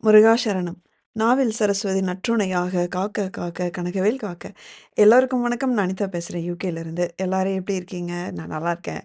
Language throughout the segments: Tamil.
முருகாசரணம். நாவில் சரஸ்வதி நற்றுணையாக காக்க காக்க கனகவேல் காக்க. எல்லாருக்கும் வணக்கம். நான் அனிதா பேசுறேன் யூகேலேருந்து. எல்லாரும் எப்படி இருக்கீங்க? நான் நல்லா இருக்கேன்.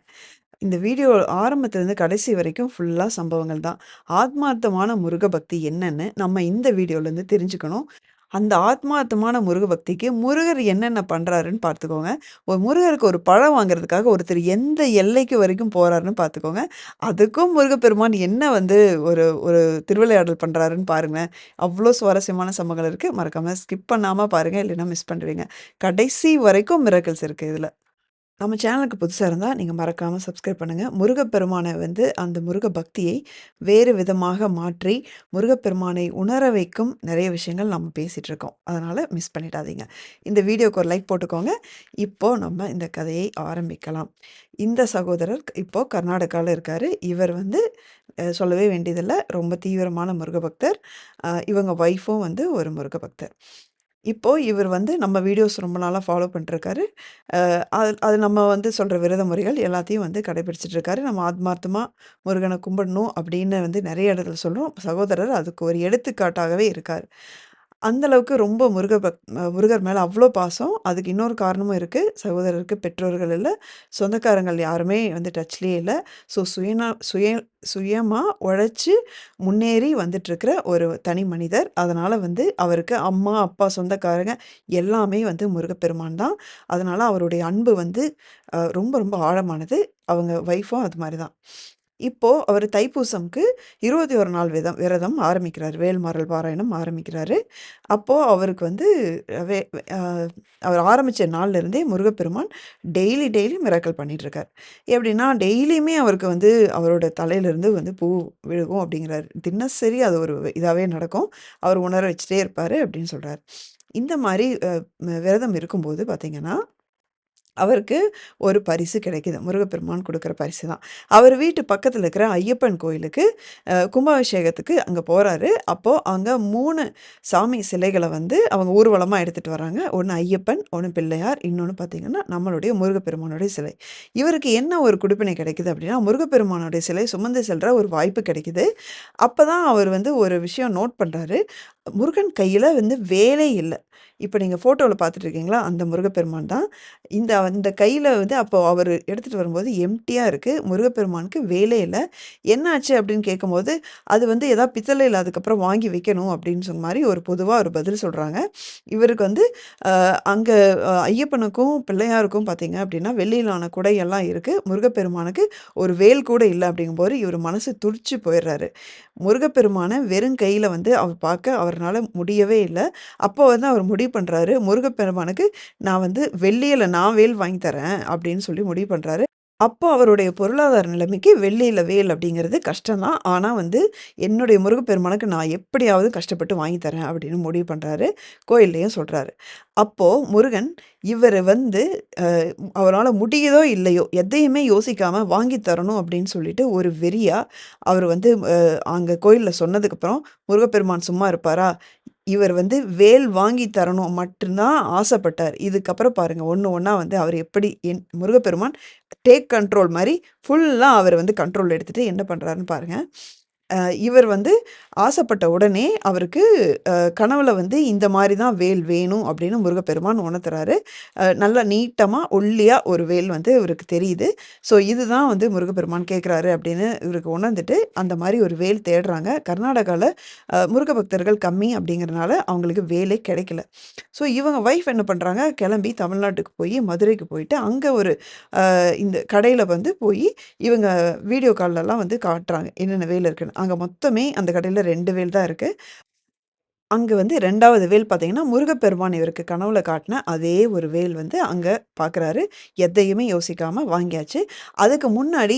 இந்த வீடியோ ஆரம்பத்துலேருந்து கடைசி வரைக்கும் ஃபுல்லா சம்பவங்கள் தான். ஆத்மார்த்தமான முருக பக்தி என்னன்னு நம்ம இந்த வீடியோலேருந்து தெரிஞ்சுக்கணும். அந்த ஆத்மார்த்தமான முருக பக்திக்கு முருகர் என்னென்ன பண்றாருன்னு பார்த்துக்கோங்க. ஒரு முருகருக்கு ஒரு பழம் வாங்குறதுக்காக ஒருத்தர் எந்த எல்லைக்கு வரைக்கும் போறாருன்னு பார்த்துக்கோங்க. அதுக்கும் முருகப்பெருமான் என்ன வந்து ஒரு ஒரு திருவிளையாடல் பண்றாருன்னு பாருங்களேன். அவ்ளோ சுவாரஸ்யமான சம்பவங்கள் இருக்கு. மறக்காம ஸ்கிப் பண்ணாம பாருங்க. இல்லைன்னா மிஸ் பண்ணிடுவீங்க. கடைசி வரைக்கும் மிராக்கிள்ஸ் இருக்கு இதுல. நம்ம சேனலுக்கு புதுசா இருந்தா, நீங்க மறக்காம சப்ஸ்கிரைப் பண்ணுங்க. முருகப்பெருமான வந்து அந்த முருக பக்தியை வேறு விதமாக மாற்றி, முருகப்பெருமானை உணர வைக்கும் நெறைய விஷயங்கள் நம்ம பேசிட்டு இருக்கோம். அதனால மிஸ் பண்ணிடாதீங்க. இந்த வீடியோக்கு ஒரு லைக் போட்டுக்கோங்க. இப்போ நம்ம இந்த கதையை ஆரம்பிக்கலாம். இந்த சகோதரர் இப்போ கர்நாடகால இருக்காரு. இவர் வந்து சொல்லவே வேண்டியதில்ல. ரொம்ப தீவிரமான முருக பக்தர். இவங்க ஒய்ஃபும் வந்து ஒரு முருக பக்தர். இப்போ இவர் வந்து நம்ம வீடியோஸ் ரொம்ப நாளா ஃபாலோ பண்ணிட்டுருக்காரு. அது அது நம்ம வந்து சொல்ற விரத முறைகள் எல்லாத்தையும் வந்து கடைபிடிச்சிட்டு இருக்காரு. நம்ம ஆத்மார்த்தமா முருகன கும்பிடணும் அப்படின்னு வந்து நெறைய இடத்துல சொல்றோம். சகோதரர் அதுக்கு ஒரு எடுத்துக்காட்டாகவே இருக்காரு. அந்த அளவுக்கு ரொம்ப முருகர் மேல அவ்ளோ பாசம். அதுக்கு இன்னொரு காரணமும் இருக்கு. சகோதரருக்கு பெற்றோர்கள் இல்ல. சொந்தக்காரங்கள் யாருமே வந்து டச்லயே இல்ல. ஸோ சுயமா உழைச்சு முன்னேறி வந்துட்டுருக்கிற ஒரு தனி மனிதர். அதனால வந்து அவருக்கு அம்மா, அப்பா, சொந்தக்காரங்க எல்லாமே வந்து முருகப்பெருமான் தான். அதனால அவருடைய அன்பு வந்து ரொம்ப ரொம்ப ஆழமானது. அவங்க ஒய்ஃபும் அது மாரி தான். இப்போ அவரு தைப்பூசம்க்கு 21 நாள் விரதம் ஆரம்பிக்கிறாரு. வேல்மாறல் பாராயணம் ஆரம்பிக்கிறாரு. அப்போ அவருக்கு வந்து வே அ அவர் ஆரம்பிச்ச நாள்லருந்தே முருகப்பெருமான் டெய்லி மிராக்கிள் பண்ணிட்டுருக்கார். எப்படின்னா, டெய்லியுமே அவருக்கு வந்து அவரோட தலையிலருந்து வந்து பூ விழுகும் அப்படிங்கிறாரு. தினசரி அது ஒரு இதாவே நடக்கும். அவர் உணர வச்சுட்டே இருப்பாரு அப்படின்னு சொல்றாரு. இந்த மாரி விரதம் இருக்கும்போது பார்த்தீங்கன்னா அவருக்கு ஒரு பரிசு கிடைக்குது. முருகப்பெருமான் குடுக்குற பரிசு தான். அவர் வீட்டு பக்கத்துல இருக்கிற ஐயப்பன் கோயிலுக்கு கும்பாபிஷேகத்துக்கு அங்க போறாரு. அப்போ அங்க 3 சாமி சிலைகள வந்து அவங்க ஊர்வலமா எடுத்துட்டு வராங்க. ஒண்ணு ஐயப்பன், ஒண்ணு பிள்ளையார், இன்னொன்னு பார்த்தீங்கன்னா, நம்மளுடைய முருகப்பெருமானுடைய சிலை. இவருக்கு என்ன ஒரு குடுப்பினை கிடைக்குது அப்படின்னா, முருகப்பெருமானுடைய சிலை சுமந்து செல்ற ஒரு வாய்ப்பு கிடைக்குது. அப்பதான் அவர் வந்து ஒரு விஷயம் நோட் பண்றாரு. முருகன் கையில வந்து வேலே இல்ல. இப்ப நீங்க ஃபோட்டோல பார்த்துட்டு இருக்கீங்களா? அந்த முருகப்பெருமான் தான். அந்த கையில வந்து அப்போ அவரு எடுத்துட்டு வரும்போது எம்ப்டியா இருக்கு. முருகப்பெருமானுக்கு வேலே இல்ல. "என்னாச்சு?" அப்படின்னு கேட்கும்போது, "அது வந்து ஏதாவது பித்தளைல அதுக்கப்புறம் வாங்கி வைக்கணும்." அப்படின்னு சொன்ன மாரி ஒரு பொதுவா ஒரு பதில் சொல்றாங்க. இவருக்கு வந்து அங்க ஐயப்பனுக்கும், பிள்ளையாருக்கும் பார்த்தீங்க அப்படின்னா, வெள்ளியிலான குடையெல்லாம் இருக்கு. முருகப்பெருமானுக்கு ஒரு வேல் கூட இல்ல அப்படிங்கும்போது, இவரு மனசு துடிச்சு போயிடுறாரு. முருகப்பெருமான வெறும் கையில வந்து அவர் பார்க்க அவர்னால முடியவே இல்ல. அப்போ வந்து அவர் முடிவு பண்றாரு, முருகப்பெருமானுக்கு நான் வந்து வெள்ளியில நான் வேல் வாங்கி தரேன் அப்படின்னு சொல்லி முடிவு பண்றாரு. அப்போ அவருடைய பொருளாதார நிலைமைக்கு வெள்ளியில வேல் அப்படிங்கிறது கஷ்டம் தான். ஆனா வந்து என்னுடைய முருகப்பெருமானுக்கு நான் எப்படியாவது கஷ்டப்பட்டு வாங்கி தரேன் அப்படின்னு முடிவு பண்றாரு. கோயில்லயும் சொல்றாரு. அப்போ முருகன் இவரு வந்து அவரால முடியுதோ இல்லையோ எதையுமே யோசிக்காம வாங்கி தரணும் அப்படின்னு சொல்லிட்டு ஒரு வெறியா அவர் வந்து அங்க கோயில்ல சொன்னதுக்கப்புறம் முருகப்பெருமான் சும்மா இருப்பாரா? இவர் வந்து வேல் வாங்கி தரணும் மட்டும் தான் ஆசைப்பட்டார். இதுக்கப்புறம் பாருங்க ஒண்ணு ஒண்ணா வந்து அவர் எப்படி முருகப்பெருமான் டேக் கண்ட்ரோல் மாரி ஃபுல்லா அவர் வந்து கண்ட்ரோல் எடுத்துட்டு என்ன பண்றாருன்னு பாருங்க. இவர் வந்து ஆசைப்பட்ட உடனே அவருக்கு கனவுல வந்து இந்த மாரி தான் வேல் வேணும் அப்படின்னு முருகப்பெருமான் உணர்த்துறாரு. நல்லா நீட்டமா, ஒல்லியா ஒரு வேல் வந்து இவருக்கு தெரியுது. ஸோ இதுதான் வந்து முருகப்பெருமான் கேட்குறாரு அப்படின்னு இவருக்கு உணர்ந்துட்டு, அந்த மாரி ஒரு வேல் தேடுறாங்க. கர்நாடகால முருக பக்தர்கள் கம்மி அப்படிங்கிறனால அவங்களுக்கு வேலே கிடைக்கல. ஸோ இவங்க ஒய்ஃப் என்ன பண்றாங்க, கிளம்பி தமிழ்நாட்டுக்கு போயி, மதுரைக்கு போயிட்டு, அங்க ஒரு இந்த கடையில வந்து போயி இவங்க வீடியோ கால்லலாம் வந்து காட்டுறாங்க. என்னென்ன வேல் இருக்குன்னு. அங்க மொத்தமே அந்த கடையில 2 வேல் தான் இருக்கு. அங்க வந்து 2வது வேல் பார்த்தீங்கன்னா, முருகப்பெருமான் இவருக்கு கனவுல காட்டுன அதே ஒரு வேல் வந்து அங்க பார்க்குறாரு. எதையுமே யோசிக்காம வாங்கியாச்சு. அதுக்கு முன்னாடி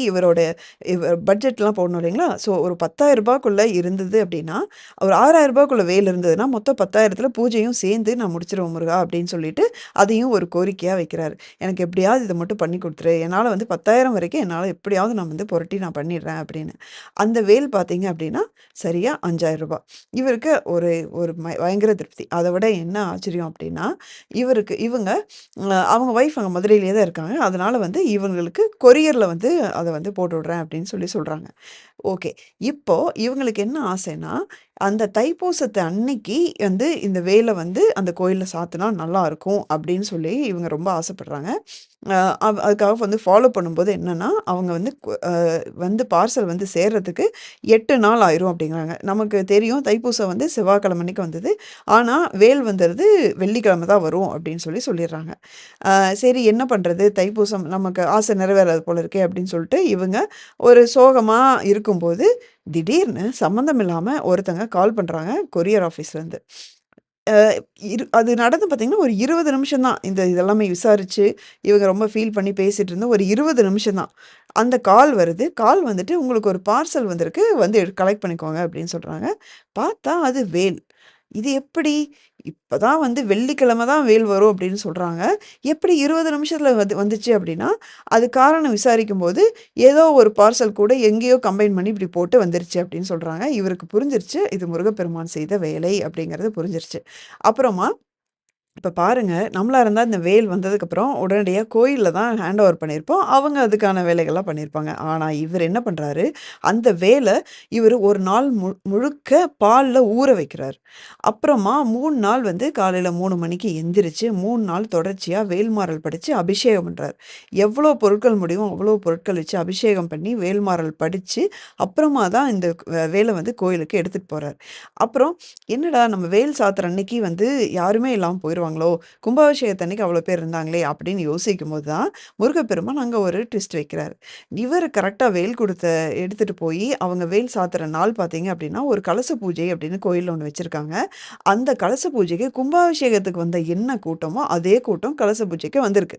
பட்ஜெட்லாம் போடணும் இல்லைங்களா? ஸோ ஒரு ரூ. 10,000க்குள்ள இருந்தது அப்டின்னா, ஒரு ரூ. 6,000க்குள்ள வேல் இருந்ததுன்னா, மொத்தம் 10,000த்துல பூஜையும் சேர்ந்து நான் முடிச்சுருவேன் முருகா அப்டின்னு சொல்லிட்டு, அதையும் ஒரு கோரிக்கையா வைக்கிறாரு. எனக்கு எப்படியாவது இத மட்டும் பண்ணி குடுத்துரு. என்னால வந்து 10,000 வரைக்கும் என்னால எப்படியாவது நான் வந்து புரட்டி நான் பண்ணிடுறேன் அப்படின்னு. அந்த வேல் பார்த்தீங்க அப்டின்னா, சரியா ரூ. 5,000. இவருக்கு ஒரு ஒரு பயங்கர திருப்தி. அத விட என்ன ஆச்சரியம் அப்டின்னா, இவங்க அவங்க ஒய்ஃப் அங்க மதுரையிலேயே தான் இருக்காங்க. அதனால வந்து இவங்களுக்கு கொரியர்ல வந்து அத வந்து போட்டு விடுறேன் அப்டின்னு சொல்றாங்க. ஓகே. இப்போ இவங்களுக்கு என்ன ஆசைன்னா, அந்த தைப்பூசத்து அன்னைக்கு வந்து இந்த வேல வந்து அந்த கோயில்ல சாத்துனா நல்லாருக்கும் அப்படின்னு சொல்லி இவங்க ரொம்ப ஆசைப்படுறாங்க. அ அதுக்காக வந்து ஃபாலோ பண்ணும்போது என்னன்னா, அவங்க வந்து வந்து பார்சல் வந்து சேர்றதுக்கு 8 நாள் ஆயிரும் அப்படிங்கிறாங்க. நமக்கு தெரியும் தைப்பூசம் வந்து செவ்வாய்க்கிழமை அன்னைக்கு வந்தது. ஆனா, வேல் வந்துறது வெள்ளிக்கிழமை தான் வரும் அப்படின்னு சொல்லிர்றாங்க. சரி என்ன பண்றது? தைப்பூசம் நமக்கு ஆசை நிறைவேறாது போல இருக்கே அப்படின்னு சொல்லிட்டு இவங்க ஒரு சோகமா இருக்கும்போது, திடீர்னு சம்மந்தம் இல்லாம ஒருத்தங்க கால் பண்றாங்க கொரியர் ஆஃபீஸ்லேருந்து. அ அது நடந்து பார்த்தீங்கன்னா, ஒரு 20 நிமிஷம் தான். இதெல்லாமே விசாரிச்சு, இவங்க ரொம்ப ஃபீல் பண்ணி பேசிட்டு இருந்தோம். ஒரு 20 நிமிஷம் தான். அந்த கால் வருது. கால் வந்துட்டு, "உங்களுக்கு ஒரு பார்சல் வந்திருக்கு. வந்து கலெக்ட் பண்ணிக்கோங்க" அப்படின்னு சொல்றாங்க. பார்த்தா அது வேல். இது எப்படி? இப்பதான் வந்து வெள்ளிக்கிழமை தான் வேல் வரும் அப்படின்னு சொல்றாங்க. எப்படி 20 நிமிஷத்துல வந்துச்சு அப்படின்னா, அது காரணம் விசாரிக்கும்போது, ஏதோ ஒரு பார்சல் கூட எங்கேயோ கம்பைன் பண்ணி இப்படி போட்டு வந்துருச்சு அப்படின்னு சொல்றாங்க. இவருக்கு புரிஞ்சிருச்சு. இது முருகப்பெருமான் செய்த வேலை அப்படிங்கிறது புரிஞ்சிருச்சு. அப்புறமா இப்ப பாருங்க, நம்மளா இருந்தா இந்த வேல் வந்ததுக்கப்புறம் உடனடியா கோயில்ல தான் ஹேண்ட் ஓவர் பண்ணியிருப்போம். அவங்க அதுக்கான வேலைகள்லாம் பண்ணியிருப்பாங்க. ஆனா, இவரு என்ன பண்றாரு, அந்த வேல இவரு ஒரு நாள் முழுக்க பால்ல ஊற வைக்கிறாரு. அப்புறமா 3 நாள் வந்து காலையில 3 மணிக்கு எந்திரிச்சு 3 நாள் தொடர்ச்சியா வேல்மாறல் படிச்சு அபிஷேகம் பண்றாரு. எவ்வளோ பொருட்கள் முடியுமோ அவ்வளோ பொருட்கள் வச்சு அபிஷேகம் பண்ணி வேல்மாறல் படிச்சு, அப்புறமா தான் இந்த வேல வந்து கோயிலுக்கு எடுத்துட்டு போறாரு. அப்புறம் என்னடா நம்ம வேல் சாத்துற அன்னைக்கு வந்து யாருமே இல்லாம போயிருவாங்களோ! கும்பாபிஷேகத்தன்னைக்கு அவ்வளோ பேர் இருந்தாங்களே! அப்படின்னு யோசிக்கும்போது தான், முருகப்பெருமான் அங்க ஒரு ட்விஸ்ட் வைக்கிறாரு. இவரு கரெக்ட்டா வேல் குடுத்த எடுத்துட்டு போயி, அவங்க வேல் சாத்துற நாள் பார்த்தீங்க அப்படின்னா, ஒரு கலச பூஜை அப்படின்னு கோயில்ல ஒண்ணு வச்சிருக்காங்க. அந்த கலச பூஜைக்கு கும்பாபிஷேகத்துக்கு வந்த என்ன கூட்டமோ, அதே கூட்டம் கலச பூஜைக்கு வந்திருக்கு.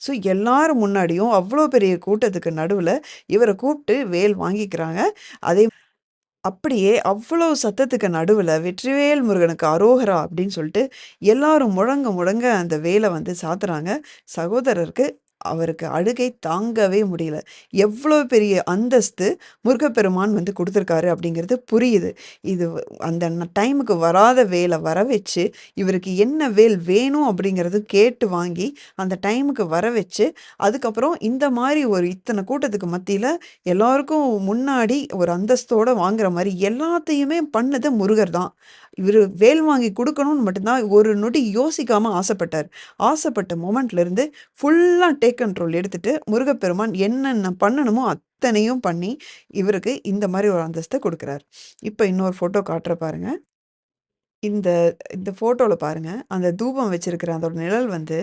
ஸோ எல்லாரும் முன்னாடியும் அவ்ளோ பெரிய கூட்டத்துக்கு நடுவுல இவர கூப்ட்டு வேல் வாங்கிக்கிறாங்க. அதே அப்படியே அவ்வளோ சத்தத்துக்கு நடுவுல "வெற்றிவேல் முருகனுக்கு அரோகரா" அப்படின்னு சொல்லிட்டு எல்லாரும் முழங்க முழங்க அந்த வேல வந்து சாத்துறாங்க. சகோதரருக்கு அவருக்கு அழுகை தாங்கவே முடியல. எவ்வளோ பெரிய அந்தஸ்து முருகப்பெருமான் வந்து குடுத்துருக்காரு அப்படிங்கிறது புரியுது. இது அந்த டைமுக்கு வராத வேல வர வச்சு, இவருக்கு என்ன வேல் வேணும் அப்படிங்கிறது கேட்டு வாங்கி, அந்த டைமுக்கு வர வச்சு, அதுக்கப்புறம் இந்த மாரி ஒரு இத்தன கூட்டத்துக்கு மத்தியில எல்லாருக்கும் முன்னாடி ஒரு அந்தஸ்தோட வாங்குற மாரி எல்லாத்தையுமே பண்ணது முருகர் தான். இவரு வேல் வாங்கி குடுக்கணும்னு மட்டும் தான் ஒரு நொடி யோசிக்காம ஆசைப்பட்டாரு. ஆசைப்பட்ட மொமெண்ட்ல இருந்து ஃபுல்லா டேக் கண்ட்ரோல் எடுத்துட்டு, முருகப்பெருமான் என்னென்ன பண்ணணுமோ அத்தனையும் பண்ணி, இவருக்கு இந்த மாரி ஒரு அந்தஸ்த குடுக்குறாரு. இப்ப இன்னொரு ஃபோட்டோ காட்டுறேன் பாருங்க. இந்த இந்த ஃபோட்டோல பாருங்க. அந்த தூபம் வச்சிருக்கிற அதோட நிழல் வந்து,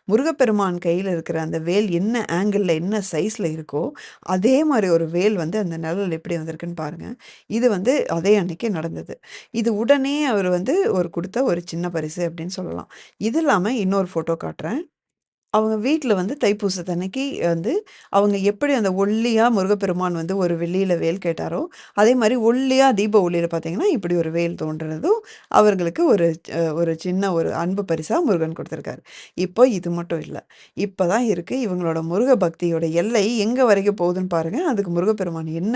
முருகப்பெருமான் கையில இருக்கிற அந்த வேல் என்ன ஆங்கிள்ல, என்ன சைஸ்ல இருக்கோ, அதே மாரி ஒரு வேல் வந்து அந்த நிழல் எப்படி வந்திருக்குன்னு பாருங்க. இது வந்து அதே அன்னைக்கு நடந்தது. இது உடனே அவரு வந்து குடுத்த ஒரு சின்ன பரிசு அப்படின்னு சொல்லலாம். இது இல்லாம இன்னொரு ஃபோட்டோ காட்டுறேன். அவங்க வீட்ல வந்து தைப்பூசத்தன்னைக்கு வந்து, அவங்க எப்படி அந்த ஒல்லியா முருகப்பெருமான் வந்து ஒரு வெள்ளியில வேல் கேட்டாரோ, அதே மாரி ஒல்லியா தீப ஒளியில பார்த்தீங்கன்னா, இப்படி ஒரு வேல் தோன்றுனதும், அவர்களுக்கு ஒரு சின்ன ஒரு அன்பு பரிசா முருகன் குடுத்துருக்காரு. இப்போ இது மட்டும் இல்ல. இப்ப தான் இருக்கு இவங்களோட முருக பக்தியோட எல்லை எங்க வரைக்கும் போகுதுன்னு பாருங்க. அதுக்கு முருகப்பெருமான் என்ன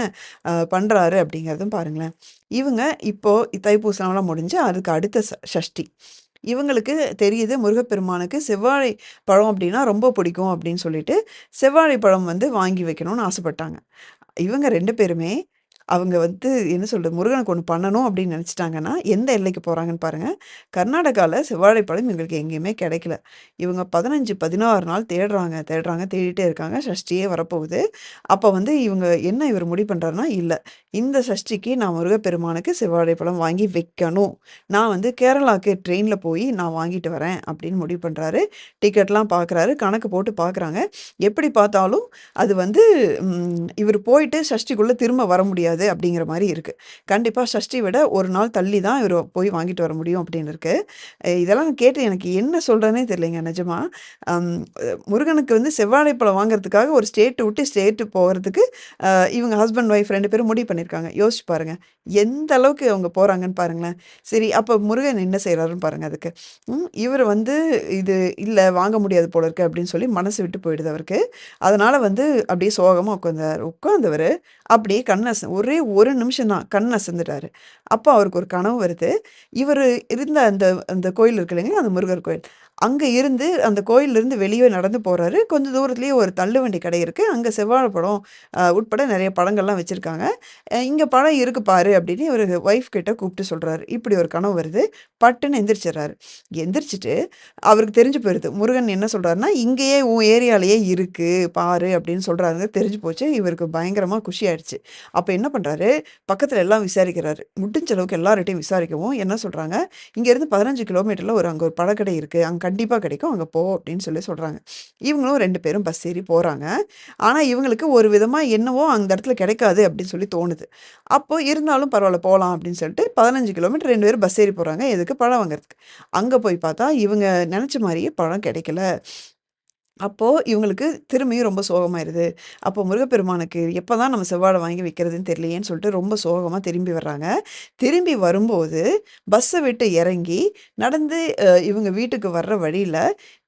பண்றாரு அப்படிங்கிறதும் பாருங்களேன். இவங்க இப்போ தைப்பூசம்லாம் முடிஞ்சு, அதுக்கு அடுத்த சஷ்டி. இவங்களுக்கு தெரியுது முருகப்பெருமானுக்கு செவ்வாழை பழம் அப்டின்னா ரொம்ப பிடிக்கும் அப்டின்னு சொல்லிட்டு, செவ்வாழை பழம் வந்து வாங்கி வைக்கணும்னு ஆசைப்பட்டாங்க. இவங்க 2 பேருமே, அவங்க வந்து என்ன சொல்றது, முருகனுக்கு ஒண்ணு பண்ணணும் அப்படின்னு நெனச்சுட்டாங்கன்னா, எந்த எல்லைக்கு போறாங்கன்னு பாருங்க. கர்நாடகால செவ்வாழைப்பழம் இவங்களுக்கு எங்கேயுமே கெடைக்கல. இவங்க 15, 16 நாள் தேடுறாங்க, தேடுறாங்க, தேடிட்டே இருக்காங்க. சஷ்டியே வரப்போகுது. அப்ப வந்து இவரு முடிவு பண்றாருன்னா, இல்ல இந்த சஷ்டிக்கு நான் முருகப்பெருமானுக்கு செவ்வாழைப்பழம் வாங்கி வைக்கணும். நான் வந்து கேரளாக்கு ட்ரெயின்ல போய் நான் வாங்கிட்டு வரேன் அப்படின்னு முடிவு பண்றாரு. டிக்கெட்லாம் பார்க்குறாரு. கணக்கு போட்டு பார்க்குறாங்க. எப்படி பார்த்தாலும் அது வந்து இவரு போயிட்டு சஷ்டிக்குள்ள திரும்ப வர முடியாது அப்படிங்கிற மாரி இருக்கு. கண்டிப்பா சஷ்டி விட 1 நாள் தள்ளி தான் இவரு போய் வாங்கிட்டு வர முடியும் அப்படின்னு இருக்கு. இதெல்லாம் கேட்டு எனக்கு என்ன சொல்றதுன்னே தெரியலைங்க நிஜமா. அம் முருகனுக்கு வந்து செவ்வாழைப்பழம் வாங்குறதுக்காக ஒரு ஸ்டேட் விட்டு ஸ்டேட் போறதுக்கு இவங்க ஹஸ்பண்ட், ஒய்ஃப் 2 பேரும் முடிவு பண்ணியிருக்காங்க. யோசிச்சு பாருங்க. எந்த அளவுக்கு அவங்க போறாங்கன்னு பாருங்களேன். சரி அப்ப முருகன் என்ன செய்றாருன்னு பாருங்க அதுக்கு. இவரு வந்து இது இல்ல வாங்க முடியாது போல இருக்கு அப்படின்னு சொல்லி மனசு விட்டு போயிடுது அவருக்கு. அதனால வந்து அப்படியே சோகமா உட்காந்தாரு. உட்கார்ந்தவரு அப்படியே ஒரே 1 நிமிஷம் தான் கண் அசந்துட்டாரு. அப்போ அவருக்கு ஒரு கனவு வருது. இவரு இருந்த அந்த அந்த கோயில் இருக்கு இல்லைங்களா? அந்த முருகர் கோயில். அங்க இருந்து அந்த கோயில்லருந்து வெளிய நடந்து போறாரு. கொஞ்சம் தூரத்திலேயே ஒரு தள்ளுவண்டி கடை இருக்கு. அங்க செவ்வாழை பழம் உட்பட நெறைய பழங்கள்லாம் வச்சிருக்காங்க. "இங்க பழம் இருக்கு பாரு" அப்படின்னு இவரு ஒய்ஃப் கிட்ட கூப்பிட்டு சொல்றாரு. இப்படி ஒரு கனவு வருது. பட்டுன்னு எந்திரிச்சிர்றாரு. எந்திரிச்சுட்டு அவருக்கு தெரிஞ்சு போயிருது. முருகன் என்ன சொல்றாருன்னா, "இங்கேயே உன் ஏரியாலயே இருக்கு பாரு" அப்படின்னு சொல்றாருங்க. தெரிஞ்சு போச்சு. இவருக்கு பயங்கரமா குஷி ஆயிடுச்சு. அப்ப என்ன பண்றாரு, பக்கத்துல எல்லாம் விசாரிக்கிறாரு. முடிஞ்ச அளவுக்கு எல்லார்ட்டயும் விசாரிக்கவும் என்ன சொல்றாங்க, "இங்கேருந்து 15 கிலோமீட்டர்ல அங்க ஒரு பழக்கடை இருக்கு. அங்க கண்டிப்பா கிடைக்கும். அங்க போ" அப்படின்னு சொல்றாங்க. இவங்களும் 2 பேரும் பஸ் ஏறி போறாங்க. ஆனா, இவங்களுக்கு ஒரு விதமா என்னவோ அந்த இடத்துல கிடைக்காது அப்படின்னு சொல்லி தோணுது. அப்போ இருந்தாலும் பரவால்ல போலாம் அப்படின்னு சொல்லிட்டு 15 கிலோமீட்டர் 2 பேரும் பஸ் ஏறி போறாங்க. எதுக்கு? பழம் வாங்குறதுக்கு. அங்க போய் பார்த்தா, இவங்க நெனச்ச மாரியே பழம் கிடைக்கல. அப்போ இவங்களுக்கு திரும்பியும் ரொம்ப சோகமாயிருது. அப்போ முருகப்பெருமானுக்கு எப்பதான் நம்ம செவ்வாழை வாங்கி வைக்கிறதுன்னு தெரியலையேன்னு சொல்லிட்டு ரொம்ப சோகமா திரும்பி வர்றாங்க. திரும்பி வரும்போது பஸ்ஸ விட்டு இறங்கி நடந்து இவங்க வீட்டுக்கு வர்ற வழியில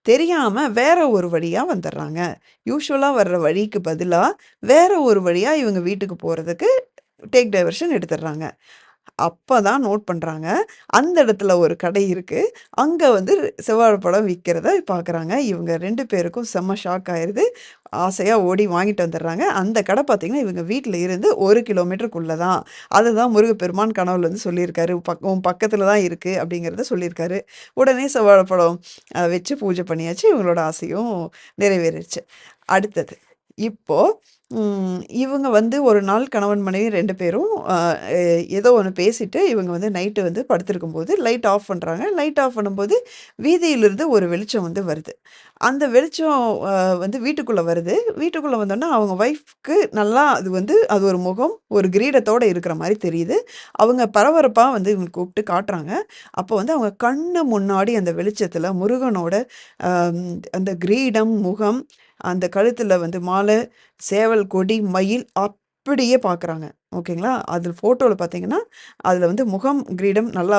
தெரியாம வேற ஒரு வழியா வந்துர்றாங்க. யூசுவலா வர்ற வழிக்கு பதிலா வேற ஒரு வழியா இவங்க வீட்டுக்கு போறதுக்கு டேக் டைவர்ஷன் எடுத்துடுறாங்க. அப்பதான் நோட் பண்றாங்க. அந்த இடத்துல ஒரு கடை இருக்கு. அங்க செவ்வாழைப்பழம் விக்கிறத பார்க்குறாங்க. இவங்க 2 பேருக்கும் செம்ம ஷாக் ஆயிருது. ஆசையா ஓடி வாங்கிட்டு வந்துடுறாங்க. அந்த கடை பார்த்தீங்கன்னா, இவங்க வீட்ல இருந்து 1 கிலோமீட்டருக்குள்ள தான். அதுதான் முருகப்பெருமான் கனவுல சொல்லியிருக்காரு. உன் பக்கத்துல தான் இருக்கு அப்படிங்கிறத சொல்லியிருக்காரு. உடனே செவ்வாழைப்பழம் வச்சு பூஜை பண்ணியாச்சு. இவங்களோட ஆசையும் நிறைவேறிருச்சு. அடுத்தது, இப்போ இவங்க ஒரு நாள் கணவன் மனைவி 2 பேரும் எ ஏதோ ஒண்ணு பேசிட்டு இவங்க நைட்டு படுத்திருக்கும்போது லைட் ஆஃப் பண்றாங்க. லைட் ஆஃப் பண்ணும்போது வீதியிலிருந்து ஒரு வெளிச்சம் வருது. அந்த வெளிச்சம் அ வீட்டுக்குள்ள வருது. வீட்டுக்குள்ள வந்தோனே அவங்க ஒய்ஃப்க்கு நல்லா அது ஒரு முகம், ஒரு கிரீடத்தோட இருக்கிற மாரி தெரியுது. அவங்க பரபரப்பா இவங்க கூப்பிட்டு காட்டுறாங்க. அப்போ அவங்க கண்ணு முன்னாடி அந்த வெளிச்சத்தில முருகனோட அம் அந்த கிரீடம், முகம், அந்த கழுத்தில மாலை, சேவல் கொடி, மயில் அப்படியே பார்க்குறாங்க. ஓகேங்களா? அது ஃபோட்டோல பார்த்தீங்கன்னா, அதில முகம், கிரீடம் நல்லா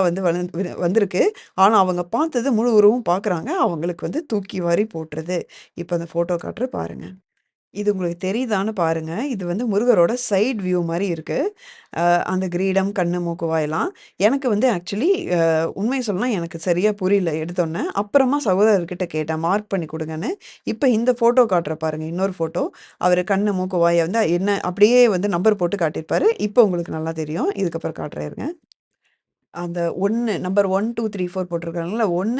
வந்திருக்கு. ஆனா, அவங்க பார்த்தது முழு உருவம் பார்க்குறாங்க. அவங்களுக்கு தூக்கி வாரி போட்டுருது. இப்ப அந்த ஃபோட்டோ காட்டுறேன் பாருங்க. இது உங்களுக்கு தெரியுதான்னு பாருங்க. இது முருகரோட சைட் வியூ மாரி இருக்கு. அந்த கிரீடம், கண்ணு, மூக்கு, வாயெல்லாம். எனக்கு ஆக்சுவலி உண்மைய சொல்லணும்னா எனக்கு சரியா புரியல எடுத்தோனே. அப்புறமா சகோதரர்கிட்ட கேட்டேன். மார்க் பண்ணி குடுங்கன்னு. இப்ப இந்த ஃபோட்டோ காட்டுறேன் பாருங்க. இன்னொரு ஃபோட்டோ. அவரு கண்ணு, மூக்கு, வாய என்ன அப்படியே நம்பர் போட்டு காட்டியிருப்பாரு. இப்ப உங்களுக்கு நல்லா தெரியும். இதுக்கப்புறம் காட்டுறேன் இருங்க. அந்த 1 நம்பர் 1, 2, 3, 4 போட்டிருக்காங்கல்ல. 1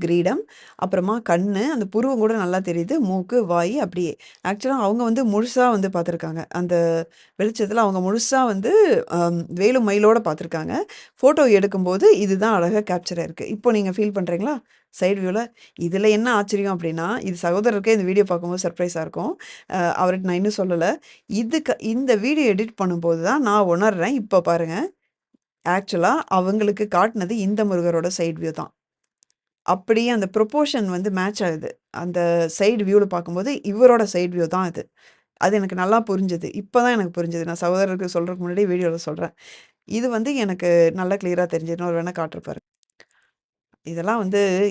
கிரீடம், அப்புறமா கண்ணு, அந்த புருவம் கூட நல்லா தெரியுது. மூக்கு, வாய் அப்படியே. ஆக்சுவலா அவங்க முழுசா பார்த்துருக்காங்க. அந்த வெளிச்சத்தில அவங்க முழுசா வேலும் மயிலோட பார்த்துருக்காங்க. ஃபோட்டோ எடுக்கும்போது இதுதான் அழகா கேப்சர் ஆயிருக்கு. இப்போ நீங்க ஃபீல் பண்றீங்களா? சைட் வியூல. இதில என்ன ஆச்சரியம் அப்படின்னா, இது சகோதரருக்கே இந்த வீடியோ பார்க்கும்போது சர்ப்ரைஸா இருக்கும். அவர்ட்ட நான் இன்னும் சொல்லல. இந்த வீடியோ எடிட் பண்ணும்போது தான் நான் உணர்றேன். இப்ப பாருங்க. ஆக்சுவலா அவங்களுக்கு காட்டுனது இந்த முருகரோட சைட் வியூ தான். அப்படியே அந்த ப்ரொப்போர்ஷன் மேட்ச் ஆகுது. அந்த சைடு வியூல பார்க்கும்போது இவரோட சைட் வியூ தான் இது. அது எனக்கு நல்லா புரிஞ்சது. இப்ப தான் எனக்கு புரிஞ்சது. நான் சகோதரருக்கு சொல்றதுக்கு முன்னாடி வீடியோல சொல்றேன். இது எனக்கு நல்லா கிளியரா தெரிஞ்சது. இன்னொரு வேணா காட்டுறேன் பாருங்க. இதெல்லாம்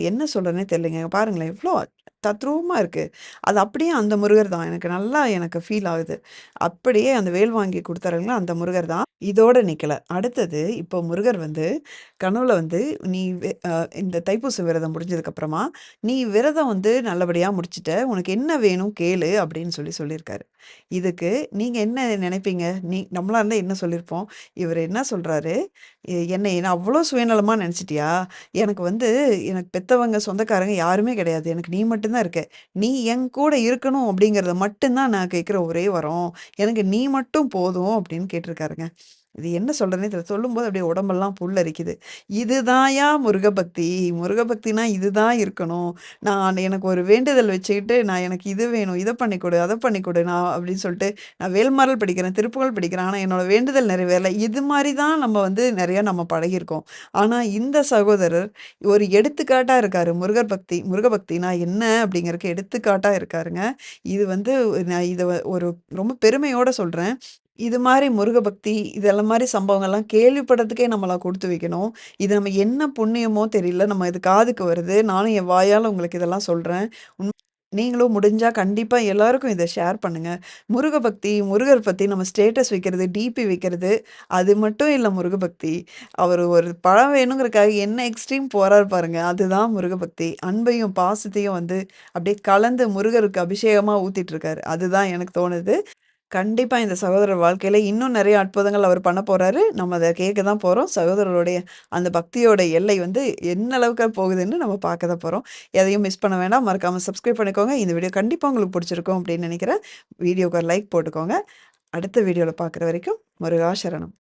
என்ன சொல்றதுன்னே தெரியலங்க. பாருங்களேன் எவ்ளோ தத்ரூவமா இருக்கு. அது அப்படியே அந்த முருகர் தான். எனக்கு ஃபீல் ஆகுது. அப்படியே அந்த வேல் வாங்கி குடுத்தாருங்களா அந்த முருகர் தான். இதோட நிக்கல. அடுத்தது இப்போ முருகர் கனவுல "நீ இந்த தைப்பூச விரதம் முடிஞ்சதுக்கப்புறமா, நீ விரதம் நல்லபடியா முடிச்சுட்ட. உனக்கு என்ன வேணும் கேளு" அப்படின்னு சொல்லியிருக்காரு. இதுக்கு நீங்க என்ன நினைப்பீங்க? நம்மளா இருந்தா என்ன சொல்லியிருப்போம்? இவரு என்ன சொல்றாரு, என்னைய என்ன அவ்ளோ சுயநலமா நெனச்சுட்டியா? எனக்கு எனக்கு பெத்தவங்க, சொந்தக்காரங்க யாருமே கிடையாது. எனக்கு நீ மட்டும் தான் இருக்க. நீ என் கூட இருக்கணும் அப்படிங்கிறத மட்டும் தான் நான் கேட்கிற ஒரே வரம். எனக்கு நீ மட்டும் போதும் அப்படின்னு கேட்டிருக்காருங்க. இது என்ன சொல்றதுன்னே தெரியல. சொல்லும்போது அப்படியே உடம்பெல்லாம் புல்லரிக்குது. இதுதான்யா முருகபக்தி. முருகபக்தினா இதுதான் இருக்கணும். நான் எனக்கு ஒரு வேண்டுதல் வச்சுக்கிட்டு, நான் எனக்கு இது வேணும், இத பண்ணி குடு, அத பண்ணி குடு, நான் அப்படின்னு சொல்லிட்டு நான் வேல்மாறல் படிக்கிறேன், திருப்புகழ் படிக்கிறேன். ஆனா என்னோட வேண்டுதல் நிறைவேறல. இது மாரி தான் நெறைய நம்ம பழகியிருக்கோம். ஆனா இந்த சகோதரர் ஒரு எடுத்துக்காட்டா இருக்காரு. முருக பக்தினா என்ன அப்படிங்கிறதுக்கு எடுத்துக்காட்டா இருக்காருங்க. இது நான் இத ஒரு ரொம்ப பெருமையோட சொல்றேன். இது மாரி முருக பக்தி, இதெல்லாம் மாரி சம்பவங்கள்லாம் கேள்விப்படுறதுக்கே நம்மலாம் குடுத்து வைக்கணும். இது நம்ம என்ன புண்ணியமோ தெரியல. நம்ம இது காதுக்கு வருது. நானும் என் வாயால உங்களுக்கு இதெல்லாம் சொல்றேன். நீங்களும் முடிஞ்சா கண்டிப்பா எல்லாருக்கும் இத ஷேர் பண்ணுங்க. முருக பக்தி, முருகர் பத்தி நம்ம ஸ்டேட்டஸ் வைக்கிறது, டிபி வைக்கிறது, அது மட்டும் இல்ல முருக பக்தி. அவரு ஒரு பழம் வேணுங்கிறதுக்காக என்ன எக்ஸ்ட்ரீம் போறாரு பாருங்க. அதுதான் முருக பக்தி. அன்பையும், பாசத்தையும் வந்து அப்படியே கலந்து முருகருக்கு அபிஷேகமா ஊத்திட்டு இருக்காரு. அதுதான் எனக்கு தோணுது. கண்டிப்பா இந்த சகோதரர் வாழ்க்கையில இன்னும் நெறைய அற்புதங்கள் அவர் பண்ண போறாரு. நம்ம அத கேட்க தான் போறோம். சகோதரருடைய அந்த பக்தியோட எல்லை வந்து என்ன அளவுக்கு போகுதுன்னு நம்ம பார்க்க தான் போறோம். எதையும் மிஸ் பண்ண வேண்டாம். மறக்காம சப்ஸ்கிரைப் பண்ணிக்கோங்க. இந்த வீடியோ கண்டிப்பா உங்களுக்கு புடிச்சிருக்கும் அப்படின்னு நெனைக்கிறேன். வீடியோக்கு ஒரு லைக் போட்டுக்கோங்க. அடுத்த வீடியோல பார்க்குற வரைக்கும் முருகா சரணம்.